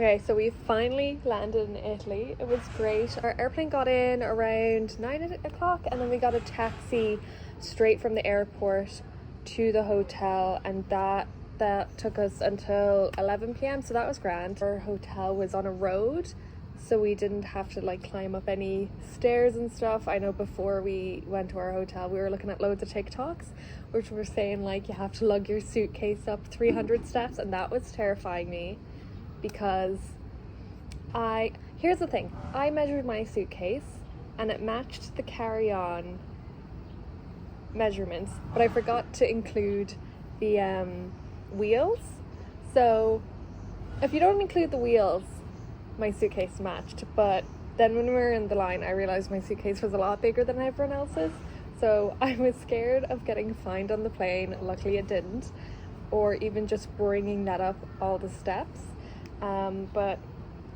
Okay, so we finally landed in Italy. It was great. Our airplane got in around 9 o'clock and then we got a taxi straight from the airport to the hotel, and that took us until 11 p.m. so that was grand. Our hotel was on a road, so we didn't have to like climb up any stairs and stuff. I know before we went to our hotel we were looking at loads of TikToks which were saying like you have to lug your suitcase up 300 steps, and that was terrifying me because here's the thing, I measured my suitcase and it matched the carry-on measurements, but I forgot to include the wheels. So if you don't include the wheels, my suitcase matched, but then when we were in the line I realized my suitcase was a lot bigger than everyone else's, so I was scared of getting fined on the plane. Luckily it didn't, or even just bringing that up all the steps. But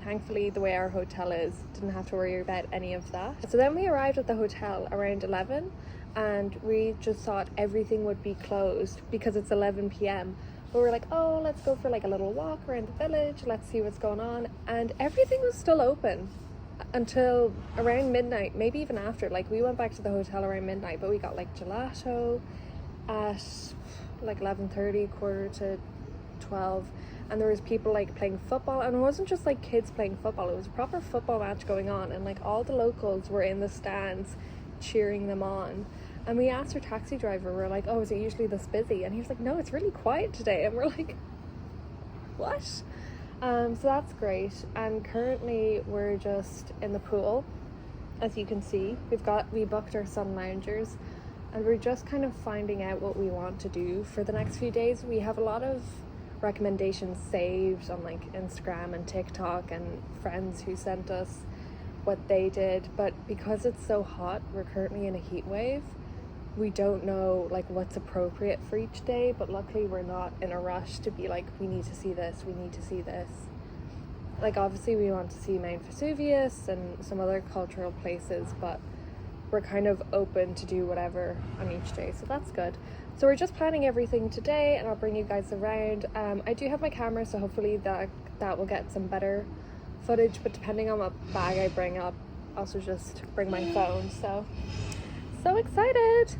thankfully the way our hotel is, didn't have to worry about any of that. So then we arrived at the hotel around 11 and we just thought everything would be closed because it's 11 p.m. But we were like, oh, let's go for like a little walk around the village, let's see what's going on, and everything was still open until around midnight, maybe even after. Like we went back to the hotel around midnight, but we got like gelato at like 11:30, quarter to 12, and there was people like playing football, and it wasn't just like kids playing football, it was a proper football match going on, and like all the locals were in the stands cheering them on. And we asked our taxi driver, we're like, oh, is it usually this busy? And he was like, no, it's really quiet today. And we're like, what? So that's great. And currently we're just in the pool. As you can see, we booked our sun loungers, and we're just kind of finding out what we want to do for the next few days. We have a lot of recommendations saved on like Instagram and TikTok, and friends who sent us what they did, but because it's so hot, we're currently in a heat wave, we don't know like what's appropriate for each day. But luckily we're not in a rush to be like, we need to see this, we need to see this. Like obviously we want to see Mount Vesuvius and some other cultural places, but we're kind of open to do whatever on each day, so that's good. So we're just planning everything today, and I'll bring you guys around. I do have my camera, so hopefully that will get some better footage, but depending on what bag I bring up, also just bring my phone. So excited.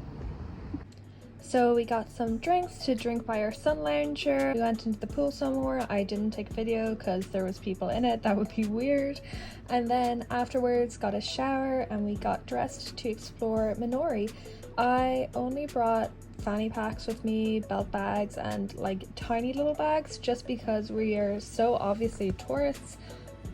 So we got some drinks to drink by our sun lounger. We went into the pool some more. I didn't take video because there was people in it, that would be weird. And then afterwards got a shower and we got dressed to explore Minori. I only brought fanny packs with me, belt bags, and like tiny little bags, just because we are so obviously tourists.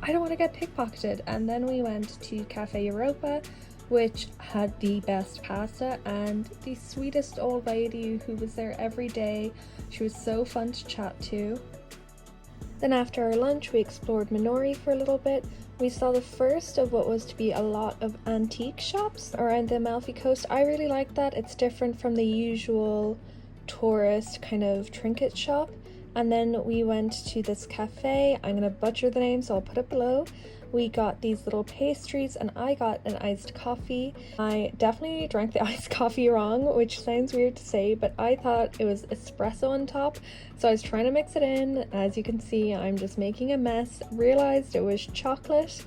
I don't want to get pickpocketed. And then we went to Cafe Europa, which had the best pasta and the sweetest old lady who was there every day. She was so fun to chat to. Then after our lunch, we explored Minori for a little bit. We saw the first of what was to be a lot of antique shops around the Amalfi coast. I really like that. It's different from the usual tourist kind of trinket shop. And then we went to this cafe. I'm gonna butcher the name, so I'll put it below. We got these little pastries and I got an iced coffee. I definitely drank the iced coffee wrong, which sounds weird to say, but I thought it was espresso on top. So I was trying to mix it in. As you can see, I'm just making a mess. Realized it was chocolate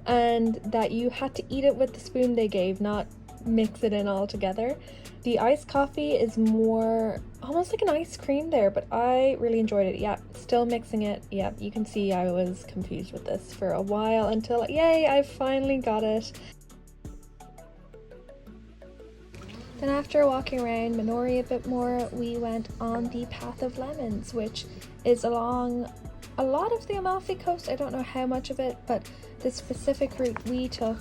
and that you had to eat it with the spoon they gave, not mix it in all together. The iced coffee is more almost like an ice cream there, but I really enjoyed it. Yeah, still mixing it. Yeah, you can see I was confused with this for a while until, yay, I finally got it. Then after walking around Minori a bit more, we went on the Path of Lemons, which is along a lot of the Amalfi coast. I don't know how much of it, but the specific route we took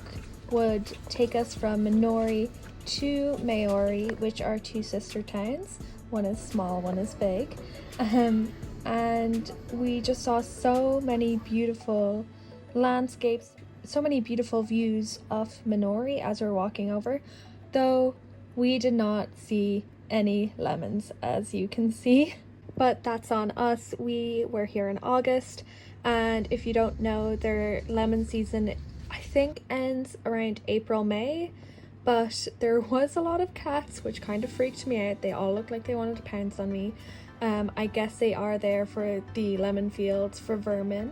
would take us from Minori to Maiori, which are two sister towns. One is small, one is big. And we just saw so many beautiful landscapes, so many beautiful views of Minori as we were walking over, though we did not see any lemons, as you can see. But that's on us. We were here in August, and if you don't know, their lemon season I think ends around April, May. But there was a lot of cats, which kind of freaked me out. They all looked like they wanted to pounce on me. I guess they are there for the lemon fields for vermin.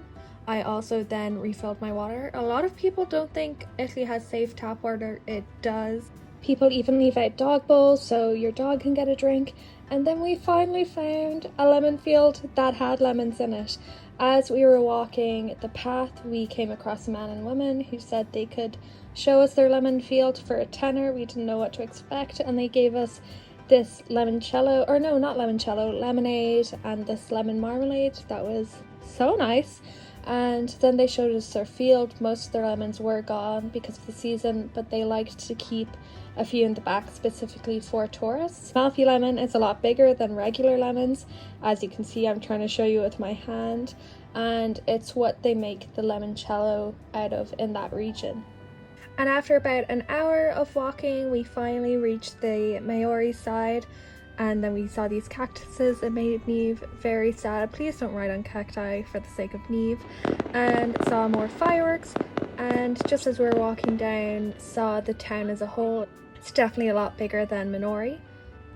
I also then refilled my water. A lot of people don't think Italy has safe tap water. It does. People even leave out dog bowls so your dog can get a drink. And then we finally found a lemon field that had lemons in it. As we were walking the path, we came across a man and woman who said they could show us their lemon field for a tenner. We didn't know what to expect, and they gave us this limoncello, or no, not limoncello, lemonade, and this lemon marmalade that was so nice. And then they showed us their field. Most of their lemons were gone because of the season, but they liked to keep a few in the back specifically for tourists. Amalfi lemon is a lot bigger than regular lemons. As you can see, I'm trying to show you with my hand, and it's what they make the limoncello out of in that region. And after about an hour of walking, we finally reached the Maiori side, and then we saw these cactuses. It made Neve very sad. Please don't ride on cacti for the sake of Neve. And saw more fireworks, and just as we were walking down, saw the town as a whole. It's definitely a lot bigger than Minori.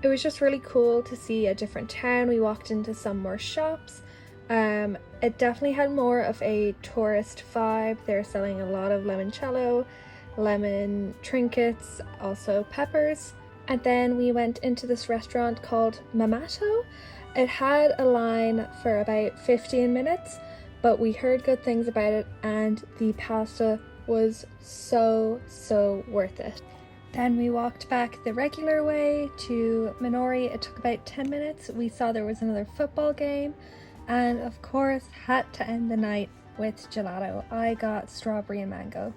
It was just really cool to see a different town. We walked into some more shops. It definitely had more of a tourist vibe. They're selling a lot of limoncello, lemon trinkets, also peppers. And then we went into this restaurant called Mamato. It had a line for about 15 minutes, but we heard good things about it, and the pasta was so worth it. Then we walked back the regular way to Minori. It took about 10 minutes. We saw there was another football game, and of course had to end the night with gelato. I got strawberry and mango.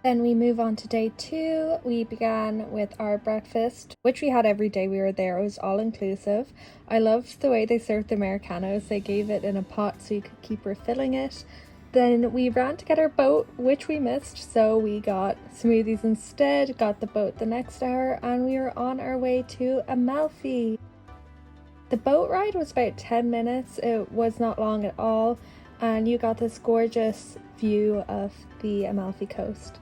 Then we move on to day 2. We began with our breakfast, which we had every day we were there. It was all inclusive. I loved the way they served the Americanos. They gave it in a pot so you could keep refilling it. Then we ran to get our boat, which we missed, so we got smoothies instead, got the boat the next hour, and we were on our way to Amalfi. The boat ride was about 10 minutes. It was not long at all, and you got this gorgeous view of the Amalfi coast.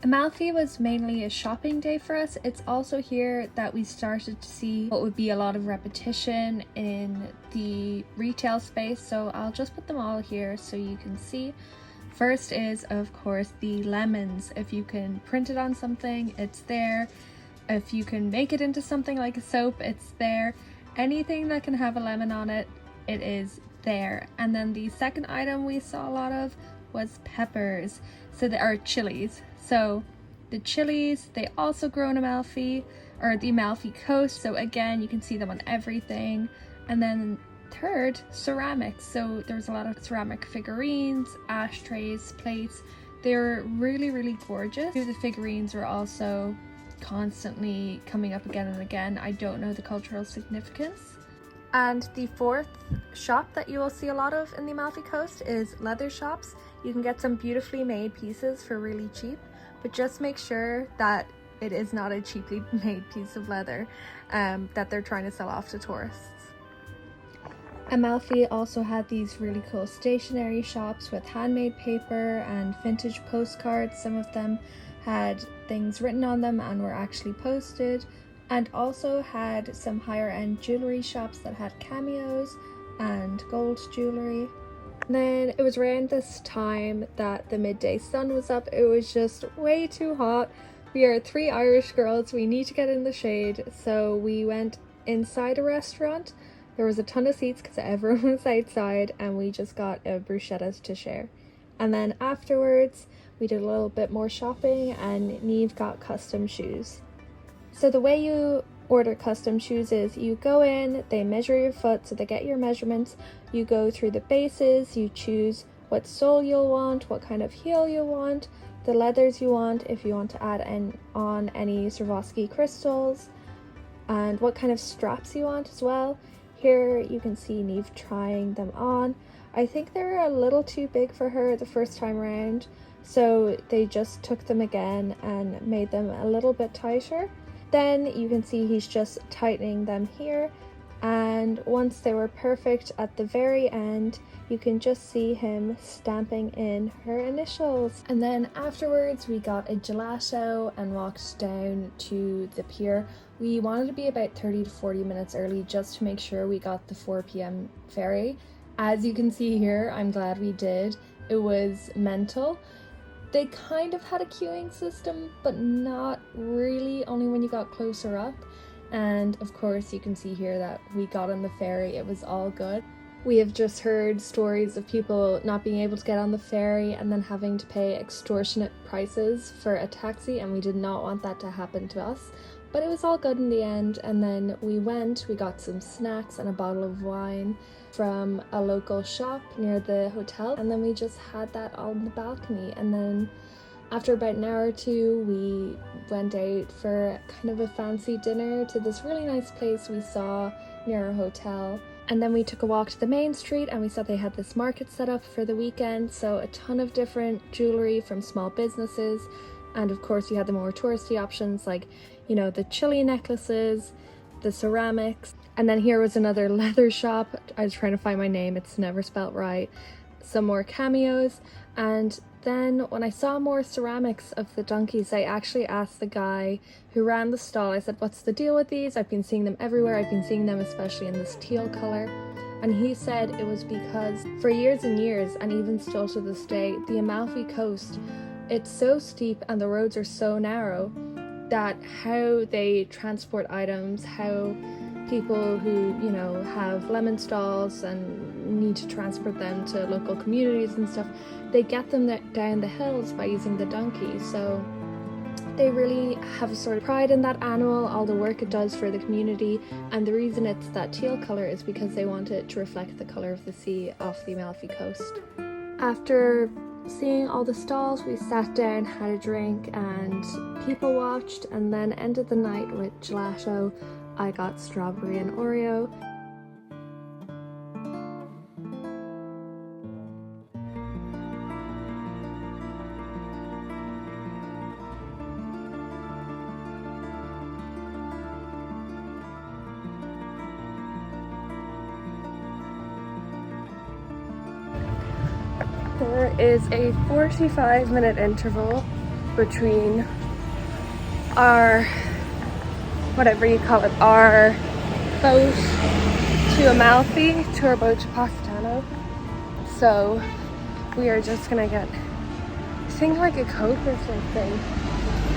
Amalfi was mainly a shopping day for us. It's also here that we started to see what would be a lot of repetition in the retail space, so I'll just put them all here so you can see. First is, of course, the lemons. If you can print it on something, it's there. If you can make it into something like a soap, it's there. Anything that can have a lemon on it, it is there. And then the second item we saw a lot of was peppers. So there are chilies. So the chilies, they also grow in Amalfi, or the Amalfi coast. So again, you can see them on everything. And then third, ceramics. So there's a lot of ceramic figurines, ashtrays, plates. They're really gorgeous. The figurines were also constantly coming up again and again. I don't know the cultural significance. And the fourth shop that you will see a lot of in the Amalfi Coast is leather shops. You can get some beautifully made pieces for really cheap, but just make sure that it is not a cheaply made piece of leather that they're trying to sell off to tourists. Amalfi also had these really cool stationery shops with handmade paper and vintage postcards. Some of them had things written on them and were actually posted, and also had some higher end jewellery shops that had cameos and gold jewellery. And then it was around this time that the midday sun was up. It was just way too hot. We are 3 Irish girls, we need to get in the shade, so we went inside a restaurant. There was a ton of seats because everyone was outside, and we just got a bruschetta to share. And then afterwards we did a little bit more shopping, and Neve got custom shoes. So the way you order custom shoes is you go in, they measure your foot, so they get your measurements. You go through the bases, you choose what sole you'll want, what kind of heel you want, the leathers you want, if you want to add on any Swarovski crystals, and what kind of straps you want as well. Here you can see Neve trying them on. I think they were a little too big for her the first time around, so they just took them again and made them a little bit tighter. Then you can see he's just tightening them here, and once they were perfect at the very end, you can just see him stamping in her initials. And then afterwards we got a gelato and walked down to the pier. We wanted to be about 30 to 40 minutes early just to make sure we got the 4 p.m. ferry. As you can see here, I'm glad we did. It was mental. They kind of had a queuing system, but not really, only when you got closer up. And of course you can see here that we got on the ferry, it was all good. We have just heard stories of people not being able to get on the ferry and then having to pay extortionate prices for a taxi, and we did not want that to happen to us. But it was all good in the end, and then we got some snacks and a bottle of wine from a local shop near the hotel, and then we just had that on the balcony. And then after about an hour or two, we went out for kind of a fancy dinner to this really nice place we saw near our hotel. And then we took a walk to the main street, and we saw they had this market set up for the weekend, so a ton of different jewellery from small businesses. And of course you had the more touristy options like, you know, the chili necklaces, the ceramics. And then here was another leather shop. I was trying to find my name, it's never spelt right. Some more cameos. And then when I saw more ceramics of the donkeys, I actually asked the guy who ran the stall, I said, what's the deal with these? I've been seeing them everywhere. I've been seeing them especially in this teal color. And he said it was because for years and years, and even still to this day, the Amalfi Coast, it's so steep and the roads are so narrow that how they transport items, how people who, you know, have lemon stalls and need to transport them to local communities and stuff, they get them down the hills by using the donkey. So they really have a sort of pride in that animal, all the work it does for the community, and the reason it's that teal colour is because they want it to reflect the colour of the sea off the Amalfi Coast. After seeing all the stalls, we sat down, had a drink, and people watched, and then ended the night with gelato. I got strawberry and Oreo. There is a 45-minute interval between our, whatever you call it, our boat to Amalfi to our boat to Positano. So we are just gonna get, I think, like a Coke or something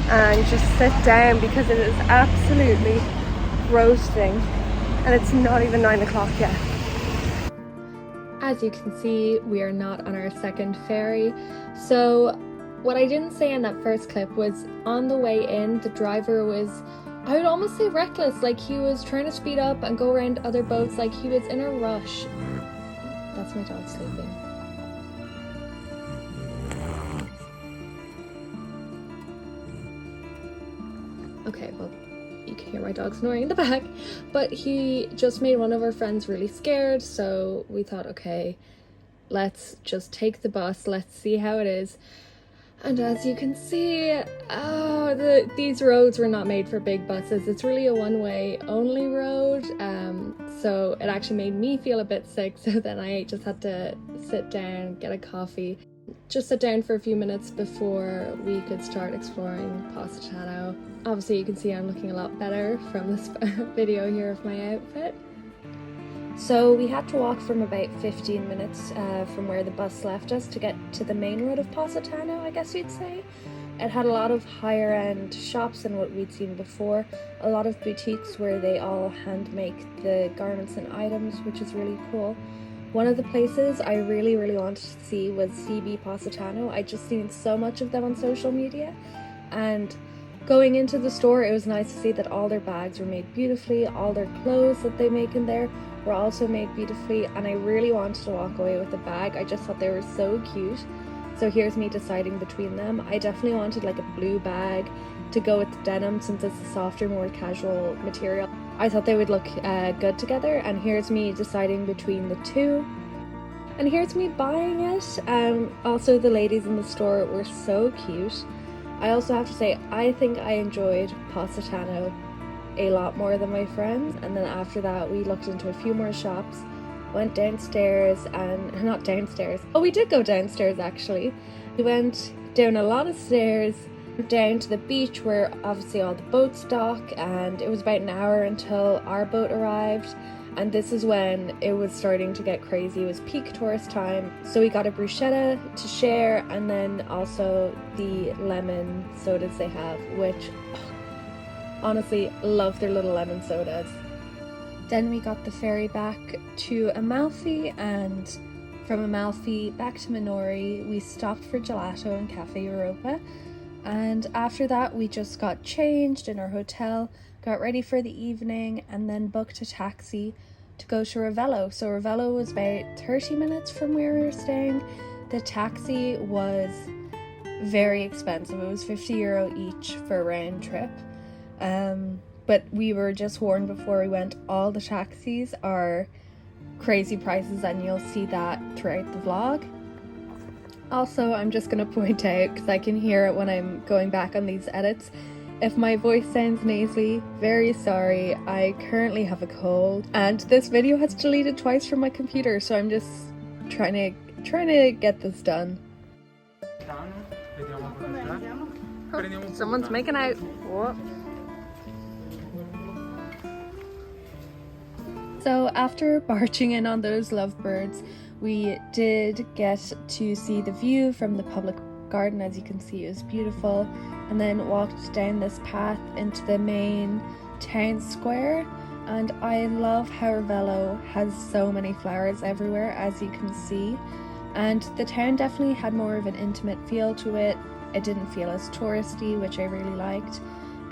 and just sit down because it is absolutely roasting and it's not even 9 o'clock yet. As you can see, we are not on our second ferry. So what I didn't say in that first clip was on the way in, the driver was, I would almost say, reckless. Like, he was trying to speed up and go around other boats, like he was in a rush. That's my dog sleeping. Okay, well, you can hear my dog snoring in the back, but he just made one of our friends really scared, so we thought, okay, let's just take the bus, let's see how it is. And as you can see, these roads were not made for big buses. It's really a one-way only road, so it actually made me feel a bit sick, so then I just had to sit down, get a coffee, just sit down for a few minutes before we could start exploring Positano. Obviously you can see I'm looking a lot better from this video here of my outfit. So we had to walk from about 15 minutes from where the bus left us to get to the main road of Positano, I guess you'd say. It had a lot of higher end shops than what we'd seen before, a lot of boutiques where they all hand make the garments and items, which is really cool. One of the places I really wanted to see was CB Positano. I'd just seen so much of them on social media, and going into the store, it was nice to see that all their bags were made beautifully, all their clothes that they make in there were also made beautifully, and I really wanted to walk away with a bag. I just thought they were so cute. So here's me deciding between them. I definitely wanted like a blue bag to go with the denim since it's a softer, more casual material. I thought they would look good together, and here's me deciding between the two. And here's me buying it. Also, the ladies in the store were so cute. I also have to say, I think I enjoyed Positano a lot more than my friends. And then after that, we looked into a few more shops, went downstairs, and not downstairs. Oh, we did go downstairs actually. We went down a lot of stairs, down to the beach where obviously all the boats dock, and it was about an hour until our boat arrived. and this is when it was starting to get crazy. It was peak tourist time, so we got a bruschetta to share, and then also the lemon sodas they have, which honestly love their little lemon sodas. Then we got the ferry back to Amalfi, and from Amalfi back to Minori. We stopped for gelato in Cafe Europa, and after that we just got changed in our hotel, got ready for the evening, and then booked a taxi to go to Ravello. So Ravello was about 30 minutes from where we were staying. The taxi was very expensive. It was €50 each for a round trip. But we were just warned before we went, all the taxis are crazy prices, and you'll see that throughout the vlog. Also, I'm just going to point out, because I can hear it when I'm going back on these edits, if my voice sounds nasally, very sorry. I currently have a cold, and this video has deleted twice from my computer, so I'm just trying to get this done. Oh, someone's making out. What? So after barging in on those lovebirds, we did get to see the view from the public garden. As you can see, it was beautiful, and then walked down this path into the main town square. And I love how Ravello has so many flowers everywhere, as you can see, and the town definitely had more of an intimate feel to it. It didn't feel as touristy, which I really liked.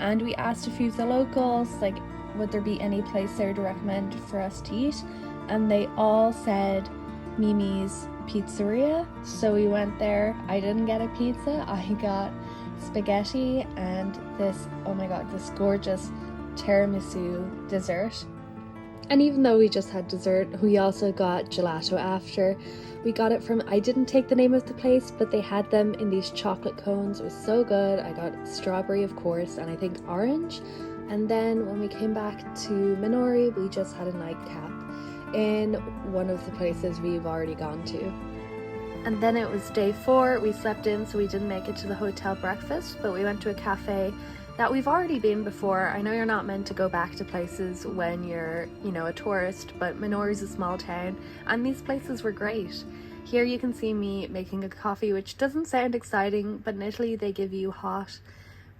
And we asked a few of the locals, like, would there be any place they would recommend for us to eat, and they all said Mimi's Pizzeria. So we went there. I didn't get a pizza, I got spaghetti and this, oh my god, this gorgeous tiramisu dessert. And even though we just had dessert, we also got gelato after. We got it from, I didn't take the name of the place, but they had them in these chocolate cones. It was so good. I got strawberry, of course, and I think orange. And then when we came back to Minori, we just had a nightcap in one of the places we've already gone to. And then it was day 4. We slept in, so we didn't make it to the hotel breakfast, but we went to a cafe that we've already been before. I know you're not meant to go back to places when you're, a tourist, but Minori's a small town, and these places were great. Here you can see me making a coffee, which doesn't sound exciting, but in Italy they give you hot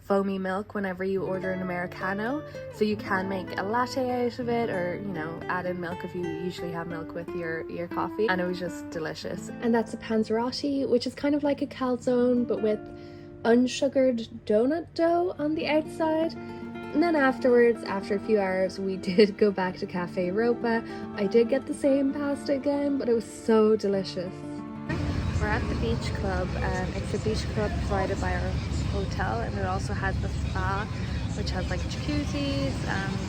foamy milk whenever you order an Americano, so you can make a latte out of it, or add in milk if you usually have milk with your coffee, and it was just delicious. And that's a panzerotti, which is kind of like a calzone but with unsugared donut dough on the outside. And then afterwards, after a few hours, we did go back to Cafe Europa. I did get the same pasta again, but it was so delicious. We're at the beach club, and it's a beach club provided by our hotel, and it also has the spa, which has like jacuzzis,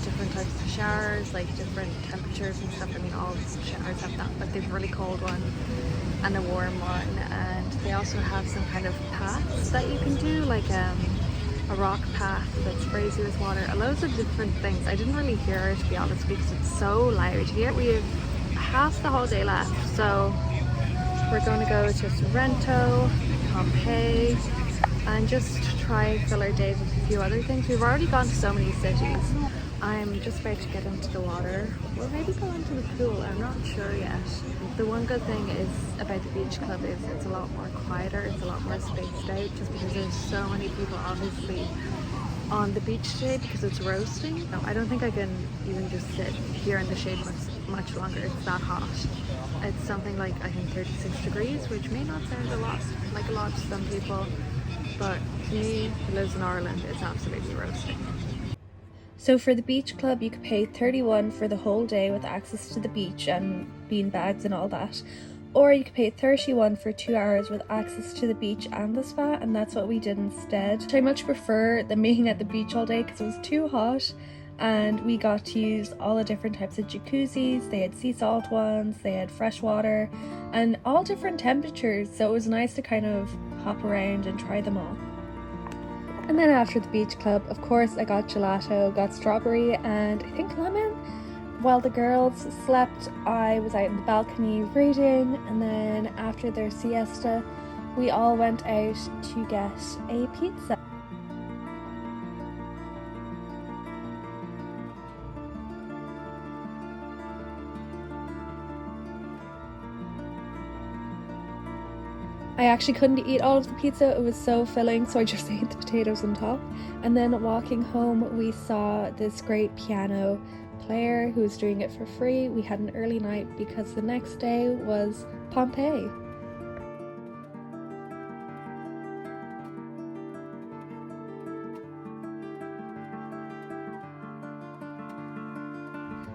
different types of showers, like different temperatures and stuff. I mean, all showers have that, but they've a really cold one and a warm one. And they also have some kind of paths that you can do, like a rock path that sprays you with water, loads of different things. I didn't really hear it, to be honest, because it's so loud here. We have half the whole day left, so we're going to go to Sorrento, Pompeii, and just try fill our days with a few other things. We've already gone to so many cities. I'm just about to get into the water, or maybe go into the pool, I'm not sure yet. The one good thing is about the beach club is it's a lot more quieter, it's a lot more spaced out, just because there's so many people obviously on the beach today because it's roasting. No, I don't think I can even just sit here in the shade much longer. It's that hot. It's something like, I think, 36 degrees, which may not sound like a lot to some people, but to me, who lives in Ireland, it's absolutely roasting. So for the beach club, you could pay 31 for the whole day with access to the beach and bean bags and all that, or you could pay 31 for 2 hours with access to the beach and the spa, and that's what we did instead. I much prefer than being at the beach all day because it was too hot, and we got to use all the different types of jacuzzis. They had sea salt ones, they had fresh water, and all different temperatures, so it was nice to kind of hop around and try them all. And then after the beach club, of course, I got gelato, got strawberry, and I think lemon. While the girls slept, I was out in the balcony reading, and then after their siesta, we all went out to get a pizza. I actually couldn't eat all of the pizza, it was so filling, so I just ate the potatoes on top. And then walking home, we saw this great piano player who was doing it for free. We had an early night because the next day was Pompeii.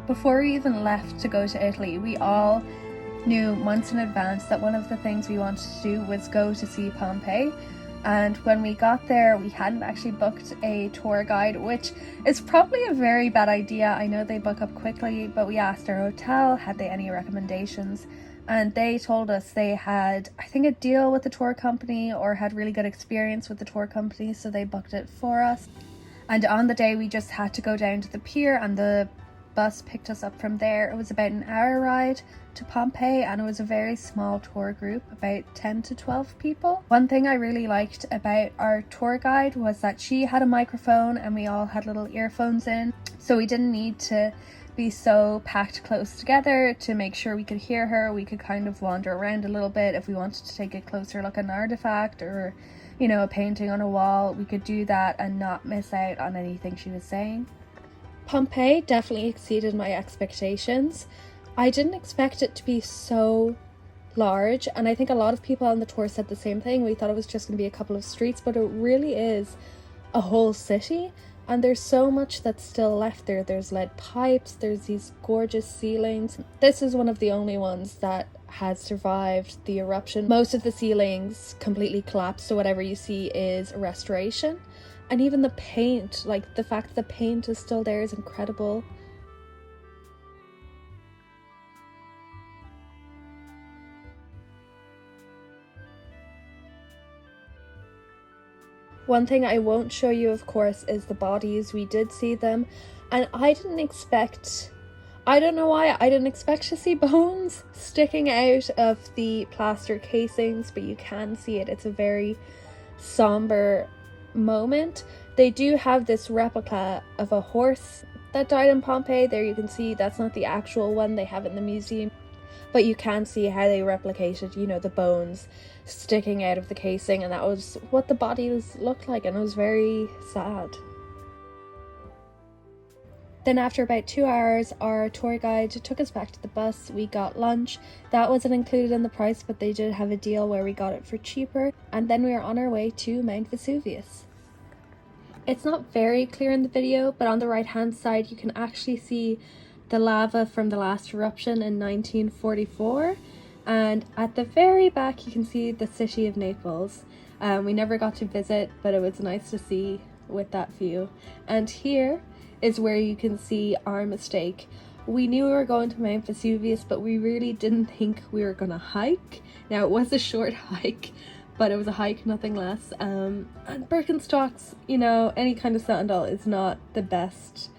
Before we even left to go to Italy, we all knew months in advance that one of the things we wanted to do was go to see Pompeii. And when we got there, we hadn't actually booked a tour guide, which is probably a very bad idea. I know they book up quickly, but we asked our hotel, had they any recommendations? And they told us they had, I think, a deal with the tour company or had really good experience with the tour company, so they booked it for us. And on the day, we just had to go down to the pier and the bus picked us up from there. It was about an hour ride to Pompeii, and it was a very small tour group, about 10 to 12 people. One thing I really liked about our tour guide was that she had a microphone and we all had little earphones in, so we didn't need to be so packed close together to make sure we could hear her. We could kind of wander around a little bit. If we wanted to take a closer look at an artifact or, you know, a painting on a wall, we could do that and not miss out on anything she was saying. Pompeii definitely exceeded my expectations. I didn't expect it to be so large, and I think a lot of people on the tour said the same thing. We thought it was just going to be a couple of streets, but it really is a whole city, and there's so much that's still left there. There's lead pipes, there's these gorgeous ceilings. This is one of the only ones that has survived the eruption. Most of the ceilings completely collapsed, so whatever you see is a restoration. And even the paint, like the fact that the paint is still there is incredible. One thing I won't show you, of course, is the bodies. We did see them, and I don't know why, I didn't expect to see bones sticking out of the plaster casings, but you can see it. It's a very somber moment. They do have this replica of a horse that died in Pompeii. There you can see that's not the actual one they have in the museum, but you can see how they replicated, you know, the bones sticking out of the casing, and that was what the bodies looked like, and it was very sad. Then after about 2 hours, our tour guide took us back to the bus. We got lunch. That wasn't included in the price, but they did have a deal where we got it for cheaper. And then we were on our way to Mount Vesuvius. It's not very clear in the video, but on the right hand side you can actually see the lava from the last eruption in 1944. And at the very back you can see the city of Naples. We never got to visit, but it was nice to see with that view. And here is where you can see our mistake. We knew we were going to Mount Vesuvius, but we really didn't think we were gonna hike. Now, it was a short hike, but it was a hike, nothing less. And Birkenstocks, you know, any kind of sandal is not the best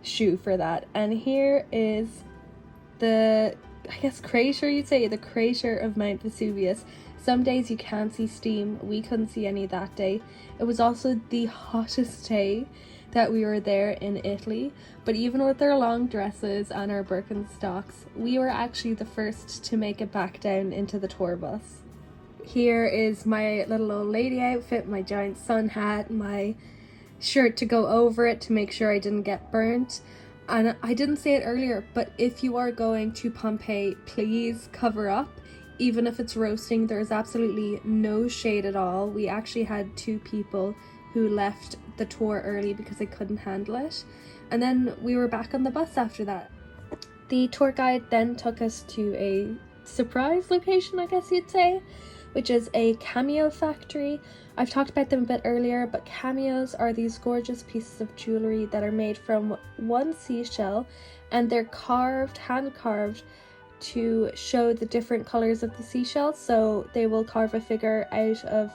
shoe for that. And here is the, I guess, crater, you'd say, the crater of Mount Vesuvius. Some days you can see steam. We couldn't see any that day. It was also the hottest day that we were there in Italy, but even with our long dresses and our Birkenstocks, we were actually the first to make it back down into the tour bus. Here is my little old lady outfit, my giant sun hat, my shirt to go over it to make sure I didn't get burnt. And I didn't say it earlier, but if you are going to Pompeii, please cover up. Even if it's roasting, there's absolutely no shade at all. We actually had 2 people who left the tour early because they couldn't handle it, and then we were back on the bus after that. The tour guide then took us to a surprise location, I guess you'd say, which is a cameo factory. I've talked about them a bit earlier, but cameos are these gorgeous pieces of jewelry that are made from one seashell, and they're carved, hand carved, to show the different colors of the seashell. So they will carve a figure out of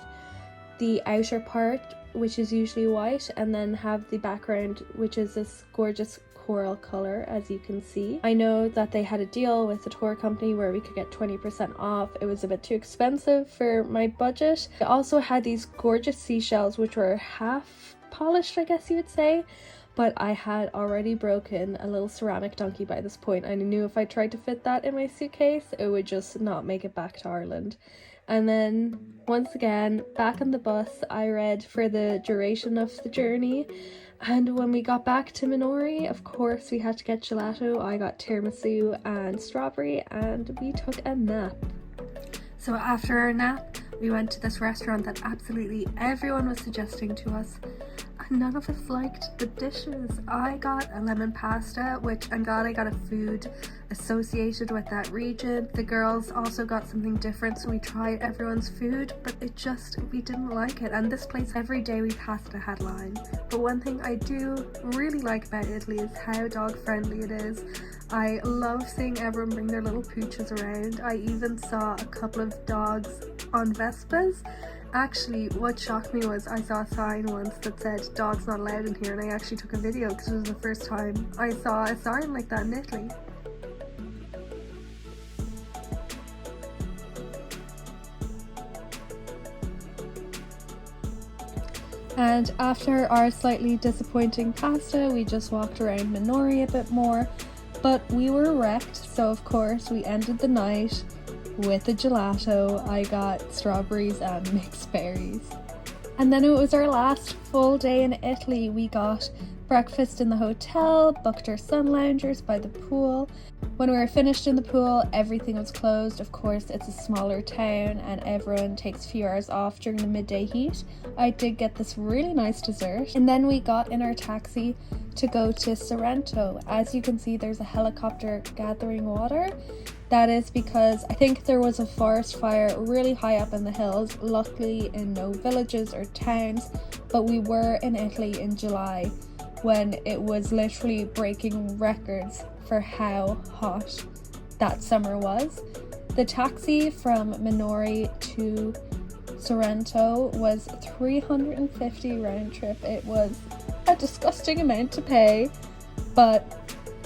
the outer part, which is usually white, and then have the background, which is this gorgeous coral color, as you can see. I know that they had a deal with the tour company where we could get 20% off. It was a bit too expensive for my budget. They also had these gorgeous seashells, which were half polished, I guess you would say, but I had already broken a little ceramic donkey by this point. I knew if I tried to fit that in my suitcase, it would just not make it back to Ireland. And then once again, back on the bus, I read for the duration of the journey. And when we got back to Minori, of course, we had to get gelato. I got tiramisu and strawberry, and we took a nap. So after our nap, we went to this restaurant that absolutely everyone was suggesting to us. And none of us liked the dishes. I got a lemon pasta, which I'm glad I got a food associated with that region. The girls also got something different, so we tried everyone's food, but we didn't like it. And this place, every day we passed a headline. But one thing I do really like about Italy is how dog friendly it is. I love seeing everyone bring their little pooches around. I even saw a couple of dogs on Vespas. Actually, what shocked me was I saw a sign once that said dogs not allowed in here, and I actually took a video because it was the first time I saw a sign like that in Italy. And after our slightly disappointing pasta, we just walked around Minori a bit more, but we were wrecked, so of course we ended the night with a gelato. I got strawberries and mixed berries. And then it was our last full day in Italy. We got breakfast in the hotel, booked our sun loungers by the pool. When we were finished in the pool, everything was closed. Of course, it's a smaller town and everyone takes a few hours off during the midday heat. I did get this really nice dessert. And then we got in our taxi to go to Sorrento. As you can see, there's a helicopter gathering water. That is because I think there was a forest fire really high up in the hills, luckily in no villages or towns, but we were in Italy in July when it was literally breaking records for how hot that summer was. The taxi from Minori to Sorrento was 350 round trip. It was a disgusting amount to pay, but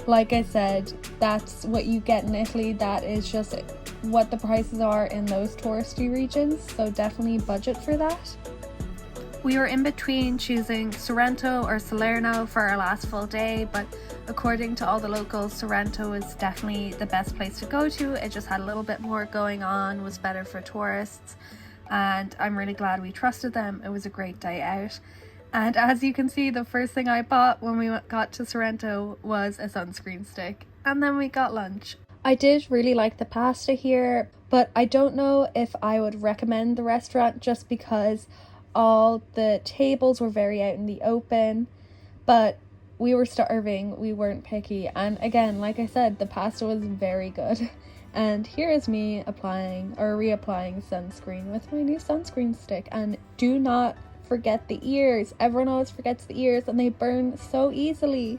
like I said, that's what you get in Italy. That is just what the prices are in those touristy regions, so definitely budget for that. We were in between choosing Sorrento or Salerno for our last full day, but according to all the locals, Sorrento is definitely the best place to go to. It just had a little bit more going on, was better for tourists, and I'm really glad we trusted them. It was a great day out. And as you can see, the first thing I bought when we got to Sorrento was a sunscreen stick. And then we got lunch. I did really like the pasta here, but I don't know if I would recommend the restaurant just because all the tables were very out in the open. But we were starving, we weren't picky. And again, like I said, the pasta was very good. And here is me reapplying sunscreen with my new sunscreen stick. And do not forget the ears. Everyone always forgets the ears and they burn so easily.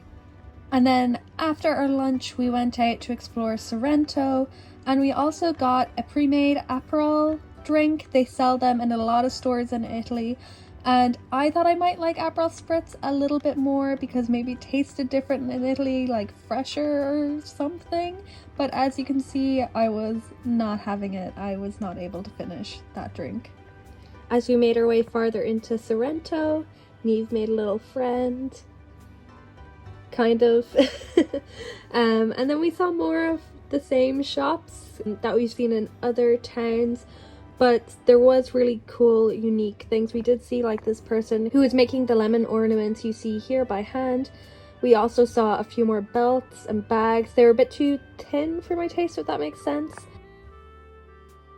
And then after our lunch, we went out to explore Sorrento, and we also got a pre-made Aperol drink. They sell them in a lot of stores in Italy, and I thought I might like Aperol Spritz a little bit more because maybe it tasted different in Italy, like fresher or something. But as you can see, I was not having it. I was not able to finish that drink. As we made our way farther into Sorrento, Neve made a little friend. Kind of. And then we saw more of the same shops that we've seen in other towns, but there was really cool, unique things. We did see like this person who was making the lemon ornaments you see here by hand. We also saw a few more belts and bags. They were a bit too thin for my taste, if that makes sense.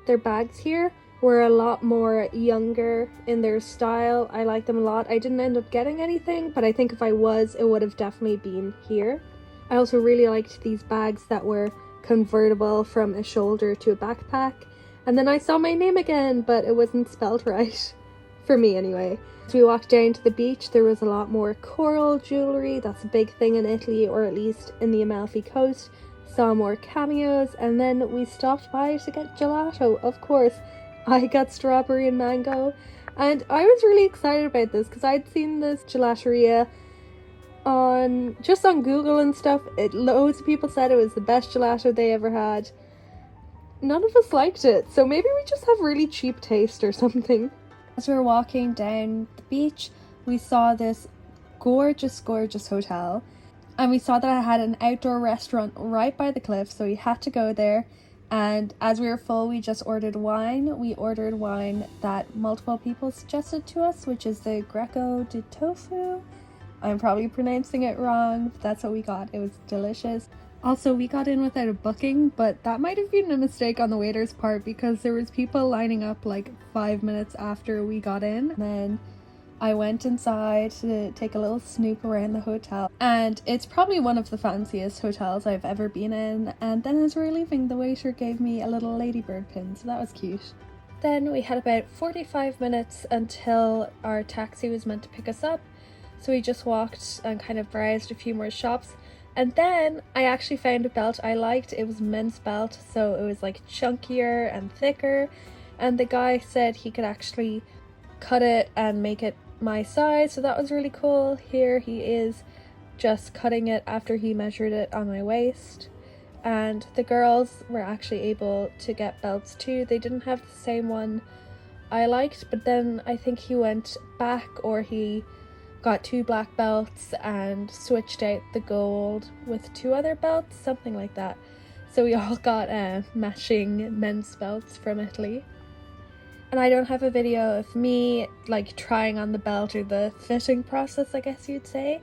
Their bags here were a lot more younger in their style. I like them a lot. I didn't end up getting anything, but I think if I was, it would have definitely been here. I also really liked these bags that were convertible from a shoulder to a backpack. And then I saw my name again, but it wasn't spelled right. For me anyway. As we walked down to the beach, there was a lot more coral jewellery. That's a big thing in Italy, or at least in the Amalfi Coast. Saw more cameos, and then we stopped by to get gelato, of course. I got strawberry and mango, and I was really excited about this because I'd seen this gelateria on Google and stuff. Loads of people said it was the best gelato they ever had. None of us liked it, so maybe we just have really cheap taste or something. As we were walking down the beach, we saw this gorgeous hotel, and we saw that it had an outdoor restaurant right by the cliff, so we had to go there. And as we were full, we just ordered wine. We ordered wine that multiple people suggested to us, which is the Greco di Tofu. I'm probably pronouncing it wrong, but that's what we got. It was delicious. Also, we got in without a booking, but that might have been a mistake on the waiter's part because there was people lining up like 5 minutes after we got in. And then I went inside to take a little snoop around the hotel, and it's probably one of the fanciest hotels I've ever been in. And then as we were leaving, the waiter gave me a little ladybird pin, so that was cute. Then we had about 45 minutes until our taxi was meant to pick us up, so we just walked and kind of browsed a few more shops. And then I actually found a belt I liked. It was a men's belt, so it was like chunkier and thicker, and the guy said he could actually cut it and make it my size, so that was really cool. Here he is just cutting it after he measured it on my waist. And the girls were actually able to get belts too. They didn't have the same one I liked, but then I think he went back, or he got 2 black belts and switched out the gold with 2 other belts, something like that. So we all got matching men's belts from Italy. And I don't have a video of me like trying on the belt, or the fitting process, I guess you'd say,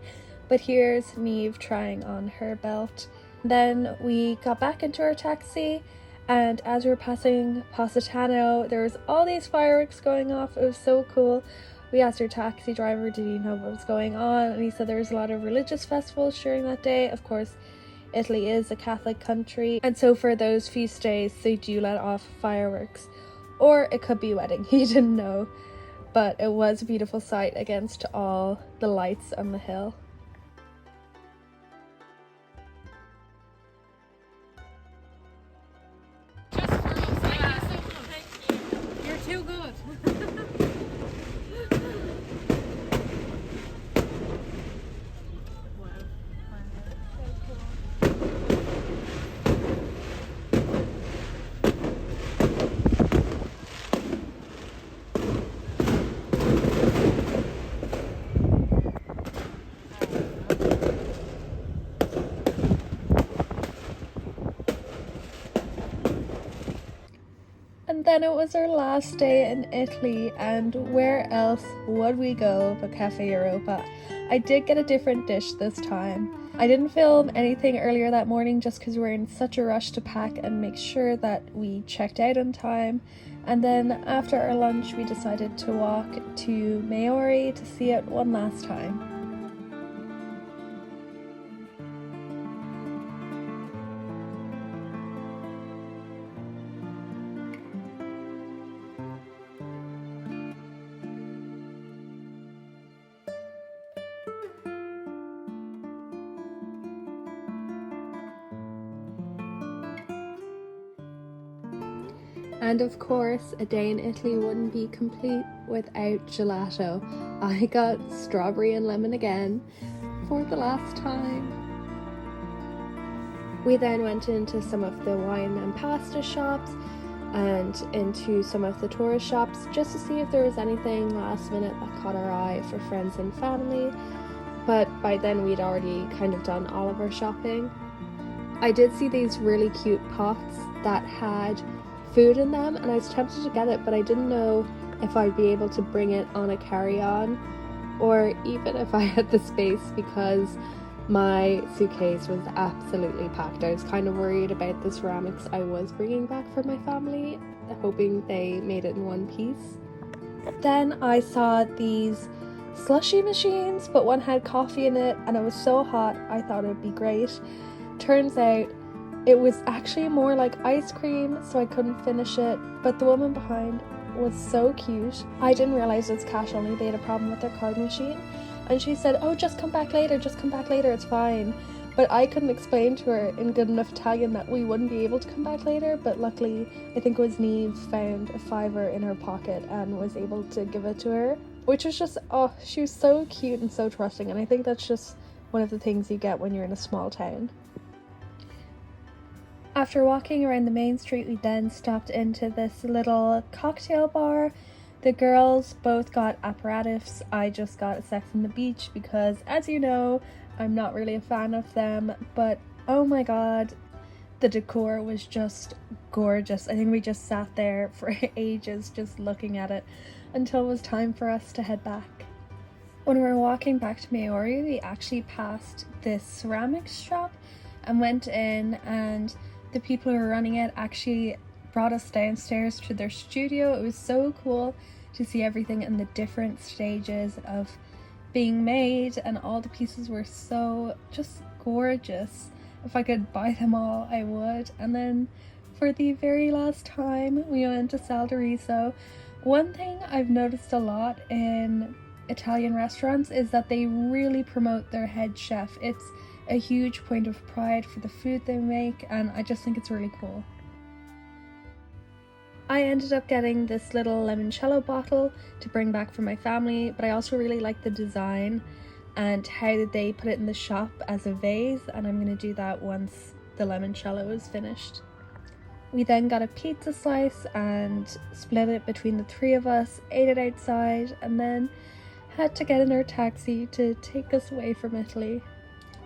but here's Neve trying on her belt. Then we got back into our taxi, and as we were passing Positano, there was all these fireworks going off. It was so cool. We asked our taxi driver, did he know what was going on, and he said there was a lot of religious festivals during that day. Of course, Italy is a Catholic country, and so for those feast days they do let off fireworks. Or it could be a wedding, he didn't know. But it was a beautiful sight against all the lights on the hill. Just for us, yeah. Thank you. You're too good. And then it was our last day in Italy, and where else would we go but Cafe Europa? I did get a different dish this time. I didn't film anything earlier that morning just because we were in such a rush to pack and make sure that we checked out on time. And then after our lunch we decided to walk to Maiori to see it one last time. And of course, a day in Italy wouldn't be complete without gelato. I got strawberry and lemon again for the last time. We then went into some of the wine and pasta shops and into some of the tourist shops just to see if there was anything last minute that caught our eye for friends and family. But by then we'd already kind of done all of our shopping. I did see these really cute pots that had food in them, and I was tempted to get it, but I didn't know if I'd be able to bring it on a carry-on or even if I had the space, because my suitcase was absolutely packed. I was kind of worried about the ceramics I was bringing back for my family, hoping they made it in one piece. Then I saw these slushy machines, but one had coffee in it and it was so hot I thought it'd be great. Turns out it was actually more like ice cream, so I couldn't finish it, but the woman behind was so cute. I didn't realize it was cash only. They had a problem with their card machine, and she said, oh, just come back later, it's fine. But I couldn't explain to her in good enough Italian that we wouldn't be able to come back later, but luckily I think it was Neve found a $5 in her pocket and was able to give it to her, which was just, oh, she was so cute and so trusting, and I think that's just one of the things you get when you're in a small town. After walking around the main street, we then stopped into this little cocktail bar. The girls both got aperitifs. I just got a Sex on the Beach because, as you know, I'm not really a fan of them, but oh my god, the decor was just gorgeous. I think we just sat there for ages just looking at it until it was time for us to head back. When we were walking back to Maiori, we actually passed this ceramics shop and went in, and the people who were running it actually brought us downstairs to their studio. It was so cool to see everything in the different stages of being made, and all the pieces were so just gorgeous. If I could buy them all, I would. And then for the very last time, we went to Saldariso. One thing I've noticed a lot in Italian restaurants is that they really promote their head chef. It's a huge point of pride for the food they make, and I just think it's really cool. I ended up getting this little limoncello bottle to bring back for my family, but I also really like the design and how they put it in the shop as a vase, and I'm going to do that once the limoncello is finished. We then got a pizza slice and split it between the three of us, ate it outside, and then had to get in our taxi to take us away from Italy.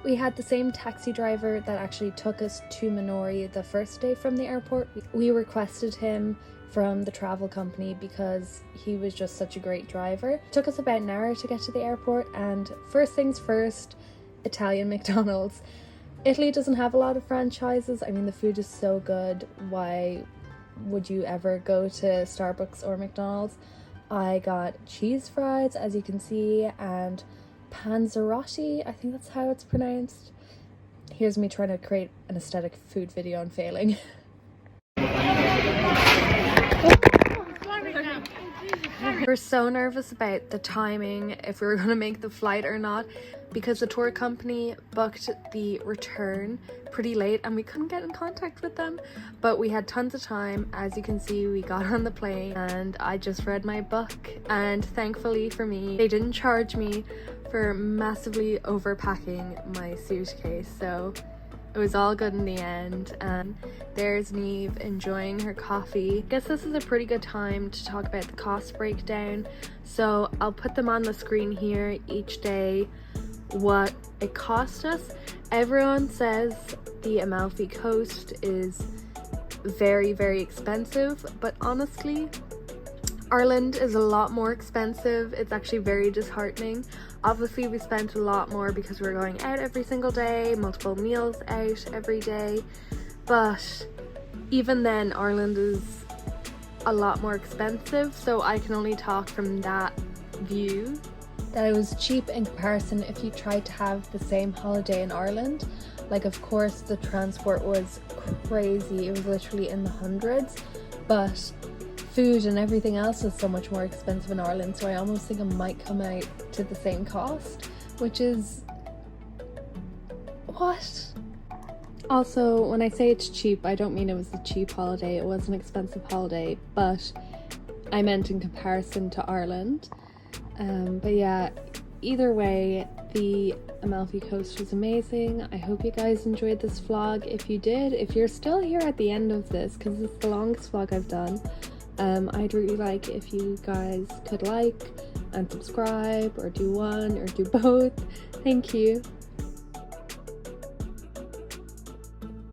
We had the same taxi driver that actually took us to Minori the first day from the airport. We requested him from the travel company because he was just such a great driver. It took us about an hour to get to the airport, and first things first, Italian McDonald's. Italy doesn't have a lot of franchises. I mean, the food is so good. Why would you ever go to Starbucks or McDonald's? I got cheese fries, as you can see, and panzerotti, I think that's how it's pronounced. Here's me trying to create an aesthetic food video and failing. We're so nervous about the timing, if we were going to make the flight or not, because the tour company booked the return pretty late and we couldn't get in contact with them. But we had tons of time. As you can see, we got on the plane and I just read my book, and thankfully for me, they didn't charge me for massively overpacking my suitcase, so it was all good in the end. And there's Neve enjoying her coffee. I guess this is a pretty good time to talk about the cost breakdown, so I'll put them on the screen here each day, what it cost us. Everyone says the Amalfi Coast is very, very expensive, but honestly, Ireland is a lot more expensive. It's actually very disheartening. Obviously, we spent a lot more because we were going out every single day, multiple meals out every day, but even then, Ireland is a lot more expensive, so I can only talk from that view. That it was cheap in comparison if you tried to have the same holiday in Ireland. Like, of course, the transport was crazy. It was literally in the hundreds, but food and everything else is so much more expensive in Ireland, so I almost think it might come out to the same cost, which is what? Also, when I say it's cheap, I don't mean it was a cheap holiday. It was an expensive holiday, but I meant in comparison to Ireland. But yeah, either way, the Amalfi Coast was amazing. I hope you guys enjoyed this vlog. If you did, if you're still here at the end of this, because it's the longest vlog I've done, I'd really like if you guys could like and subscribe, or do one or do both. Thank you.